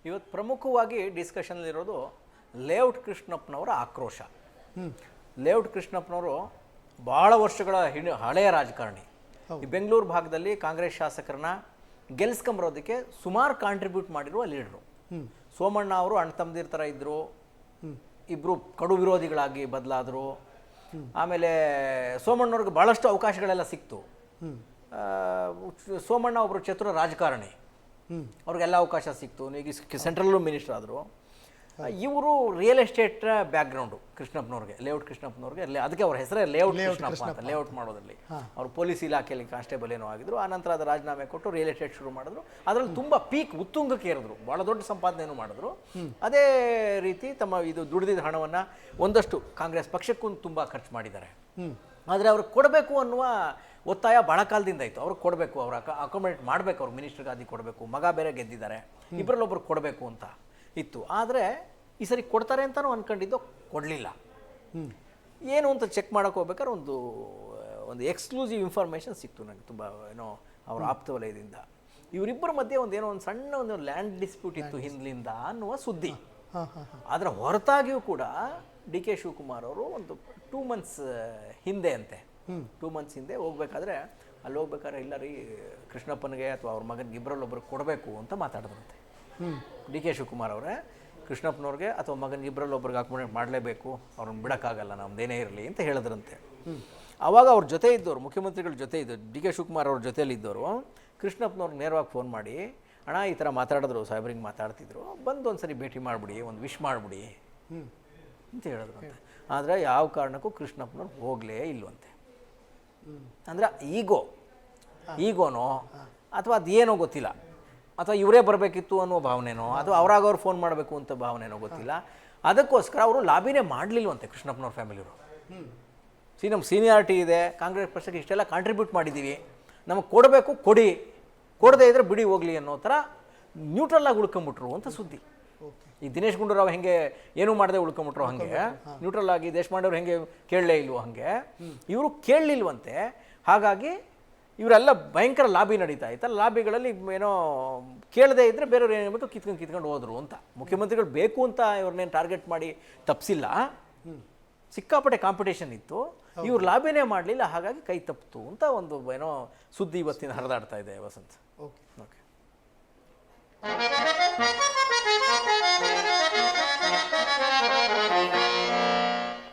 ಇವತ್ತು ಪ್ರಮುಖವಾಗಿ ಡಿಸ್ಕಷನ್ನಲ್ಲಿರೋದು ಲೇಔಟ್ ಕೃಷ್ಣಪ್ಪನವರ ಆಕ್ರೋಶ. ಲೇಔಟ್ ಕೃಷ್ಣಪ್ಪನವರು ಭಾಳ ವರ್ಷಗಳ ಹಳೆಯ ರಾಜಕಾರಣಿ. ಈ ಬೆಂಗಳೂರು ಭಾಗದಲ್ಲಿ ಕಾಂಗ್ರೆಸ್ ಶಾಸಕರನ್ನ ಗೆಲ್ಸ್ಕೊಂಬರೋದಕ್ಕೆ ಸುಮಾರು ಕಾಂಟ್ರಿಬ್ಯೂಟ್ ಮಾಡಿರುವ ಲೀಡ್ರು. ಸೋಮಣ್ಣ ಅವರು ಅಣ್ಣ ತಮ್ಮದಿರ ಥರ ಇದ್ದರು, ಇಬ್ಬರು ಕಡು ವಿರೋಧಿಗಳಾಗಿ ಬದಲಾದರು. ಆಮೇಲೆ ಸೋಮಣ್ಣವ್ರಿಗೆ ಭಾಳಷ್ಟು ಅವಕಾಶಗಳೆಲ್ಲ ಸಿಕ್ತು. ಸೋಮಣ್ಣ ಒಬ್ಬರು ಚತುರ ರಾಜಕಾರಣಿ, ಅವ್ರಿಗೆಲ್ಲ ಅವಕಾಶ ಸಿಕ್ತು. ಈಗ ಸೆಂಟ್ರಲ್ಲೂ ಮಿನಿಸ್ಟರ್ ಆದರು. ಇವರು ರಿಯಲ್ ಎಸ್ಟೇಟ್ ಬ್ಯಾಕ್ಗ್ರೌಂಡು ಕೃಷ್ಣಪ್ಪನವ್ರಿಗೆ, ಲೇಔಟ್ ಕೃಷ್ಣಪ್ಪನವ್ರಿಗೆ. ಅದಕ್ಕೆ ಅವ್ರ ಹೆಸರೇ ಲೇಔಟ್ ಕೃಷ್ಣಪ್ಪ ಅಂತ. ಲೇಔಟ್ ಮಾಡೋದ್ರಲ್ಲಿ ಅವರು ಪೊಲೀಸ್ ಇಲಾಖೆಯಲ್ಲಿ ಕಾನ್ಸ್ಟೇಬಲ್ ಏನೋ ಆಗಿದ್ರು. ಆನಂತರ ಅದು ರಾಜೀನಾಮೆ ಕೊಟ್ಟು ರಿಯಲ್ ಎಸ್ಟೇಟ್ ಶುರು ಮಾಡಿದ್ರು. ಅದರಲ್ಲಿ ತುಂಬ ಪೀಕ್ ಉತ್ತುಂಗಕ್ಕೆ ಏರಿದ್ರು, ಭಾಳ ದೊಡ್ಡ ಸಂಪಾದನೆಯನ್ನು ಮಾಡಿದ್ರು. ಅದೇ ರೀತಿ ತಮ್ಮ ಇದು ದುಡಿದಿದ್ದ ಹಣವನ್ನು ಒಂದಷ್ಟು ಕಾಂಗ್ರೆಸ್ ಪಕ್ಷಕ್ಕೂ ತುಂಬ ಖರ್ಚು ಮಾಡಿದ್ದಾರೆ. ಆದರೆ ಅವ್ರಿಗೆ ಕೊಡಬೇಕು ಅನ್ನುವ ಒತ್ತಾಯ ಭಾಳ ಕಾಲದಿಂದ ಇತ್ತು. ಅವ್ರಿಗೆ ಕೊಡಬೇಕು, ಅವ್ರು ಅಕೊಮಡೇಟ್ ಮಾಡಬೇಕು, ಅವ್ರು ಮಿನಿಸ್ಟರ್ ಗಾದಿ ಕೊಡಬೇಕು, ಮಗ ಬೇರೆ ಗೆದ್ದಿದ್ದಾರೆ, ಇಬ್ಬರಲ್ಲೊಬ್ರು ಕೊಡಬೇಕು ಅಂತ ಇತ್ತು. ಆದರೆ ಈ ಸರಿ ಕೊಡ್ತಾರೆ ಅಂತಲೂ ಅಂದ್ಕೊಂಡಿದ್ದು, ಕೊಡಲಿಲ್ಲ. ಏನು ಅಂತ ಚೆಕ್ ಮಾಡೋಕೆ ಹೋಗ್ಬೇಕಾದ್ರೆ ಒಂದು ಎಕ್ಸ್ಕ್ಲೂಸಿವ್ ಇನ್ಫಾರ್ಮೇಷನ್ ಸಿಕ್ತು ನನಗೆ, ತುಂಬ ಏನೋ ಅವ್ರ ಆಪ್ತ ವಲಯದಿಂದ. ಇವರಿಬ್ಬರ ಮಧ್ಯೆ ಒಂದು ಸಣ್ಣ ಒಂದು ಲ್ಯಾಂಡ್ ಡಿಸ್ಪ್ಯೂಟ್ ಇತ್ತು ಹಿಂದ್ಲಿಂದ ಅನ್ನುವ ಸುದ್ದಿ. ಅದರ ಹೊರತಾಗಿಯೂ ಕೂಡ ಡಿ ಕೆ ಶಿವಕುಮಾರ್ ಅವರು ಒಂದು 2 months ಹಿಂದೆ ಅಂತೆ, 2 months ಹಿಂದೆ ಹೋಗ್ಬೇಕಾದ್ರೆ ಅಲ್ಲಿ ಹೋಗ್ಬೇಕಾದ್ರೆ ಇಲ್ಲ ರೀ ಕೃಷ್ಣಪ್ಪನಿಗೆ ಅಥವಾ ಅವ್ರ ಮಗನಿಗೆ ಇಬ್ಬರಲ್ಲೊಬ್ಬರು ಕೊಡಬೇಕು ಅಂತ ಮಾತಾಡಿದ್ರಂತೆ. ಡಿ ಕೆ ಶಿವಕುಮಾರ್ ಅವರೇ ಕೃಷ್ಣಪ್ಪನವ್ರಿಗೆ ಅಥವಾ ಮಗನಿಗೆ ಇಬ್ಬರಲ್ಲೊಬ್ಬರಿಗೆ ಅಕಾಮಡೇಟ್ ಮಾಡಲೇಬೇಕು, ಅವ್ರನ್ನ ಬಿಡೋಕ್ಕಾಗಲ್ಲ, ನಮ್ದೇನೇ ಇರಲಿ ಅಂತ ಹೇಳಿದ್ರಂತೆ. ಆವಾಗ ಅವ್ರ ಜೊತೆ ಇದ್ದವರು, ಮುಖ್ಯಮಂತ್ರಿಗಳ ಜೊತೆ ಇದ್ದರು, ಡಿ ಕೆ ಶಿವಕುಮಾರ್ ಅವ್ರ ಜೊತೆಯಲ್ಲಿದ್ದವರು ಕೃಷ್ಣಪ್ಪನವ್ರಿಗೆ ನೇರವಾಗಿ ಫೋನ್ ಮಾಡಿ, ಅಣ್ಣ ಈ ಥರ ಮಾತಾಡಿದ್ರು, ಸಾಹೇಬ್ರಿಗೆ ಮಾತಾಡ್ತಿದ್ರು, ಬಂದು ಒಂದು ಸರಿ ಭೇಟಿ ಮಾಡಿಬಿಡಿ, ಒಂದು ವಿಶ್ ಮಾಡಿಬಿಡಿ ಅಂತ ಹೇಳಿದ್ರಂತೆ. ಆದರೆ ಯಾವ ಕಾರಣಕ್ಕೂ ಕೃಷ್ಣಪ್ಪನವ್ರು ಹೋಗಲೇ ಇಲ್ವಂತೆ. ಅಂದರೆ ಈಗೋನೋ ಅಥವಾ ಅದೇನೋ ಗೊತ್ತಿಲ್ಲ, ಅಥವಾ ಇವರೇ ಬರಬೇಕಿತ್ತು ಅನ್ನೋ ಭಾವನೆನೋ, ಅಥವಾ ಅವ್ರಾಗವ್ರು ಫೋನ್ ಮಾಡಬೇಕು ಅಂತ ಭಾವನೆನೋ ಗೊತ್ತಿಲ್ಲ. ಅದಕ್ಕೋಸ್ಕರ ಅವರು ಲಾಬಿನೇ ಮಾಡಲಿಲ್ವಂತೆ ಕೃಷ್ಣಪ್ಪನವ್ರ ಫ್ಯಾಮಿಲಿಯವರು. ನಮ್ಮ ಸೀನಿಯಾರಿಟಿ ಇದೆ, ಕಾಂಗ್ರೆಸ್ ಪಕ್ಷಕ್ಕೆ ಇಷ್ಟೆಲ್ಲ ಕಾಂಟ್ರಿಬ್ಯೂಟ್ ಮಾಡಿದ್ದೀವಿ, ನಮಗೆ ಕೊಡಬೇಕು, ಕೊಡದೇ ಇದ್ದರೆ ಬಿಡಿ ಹೋಗಲಿ ಅನ್ನೋ ಥರ ನ್ಯೂಟ್ರಲ್ಲಾಗಿ ಉಳ್ಕೊಂಬಿಟ್ರು ಅಂತ ಸುದ್ದಿ. ಈ ದಿನೇಶ್ ಗುಂಡೂರಾವ್ ಹೆಂಗೆ ಏನೂ ಮಾಡದೆ ಉಳ್ಕೊಂಬಿಟ್ರು, ಹಾಗೆ ನ್ಯೂಟ್ರಲ್ ಆಗಿ ದೇಶಪಾಂಡೆ ಹೆಂಗೆ ಕೇಳಲೇ ಇಲ್ವೋ ಹಾಗೆ ಇವರು ಕೇಳಲಿಲ್ವಂತೆ. ಹಾಗಾಗಿ ಇವರೆಲ್ಲ ಭಯಂಕರ ಲಾಬಿ ನಡೀತಾ ಇತ್ತಲ್ಲ, ಲಾಬಿಗಳಲ್ಲಿ ಏನೋ ಕೇಳದೇ ಇದ್ದರೆ ಬೇರೆಯವ್ರು ಏನು ಬೇಕು ಕಿತ್ಕೊಂಡು ಹೋದರು ಅಂತ. ಮುಖ್ಯಮಂತ್ರಿಗಳು ಬೇಕು ಅಂತ ಇವ್ರನ್ನೇನು ಟಾರ್ಗೆಟ್ ಮಾಡಿ ತಪ್ಪಿಸಿಲ್ಲ, ಸಿಕ್ಕಾಪಟ್ಟೆ ಕಾಂಪಿಟೇಷನ್ ಇತ್ತು, ಇವ್ರು ಲಾಬಿನೇ ಮಾಡಲಿಲ್ಲ, ಹಾಗಾಗಿ ಕೈ ತಪ್ಪಿತು ಅಂತ ಒಂದು ಏನೋ ಸುದ್ದಿ ಇವತ್ತಿನ ಹರಿದಾಡ್ತಾ ಇದೆ ವಸಂತ್. ಓಕೆ.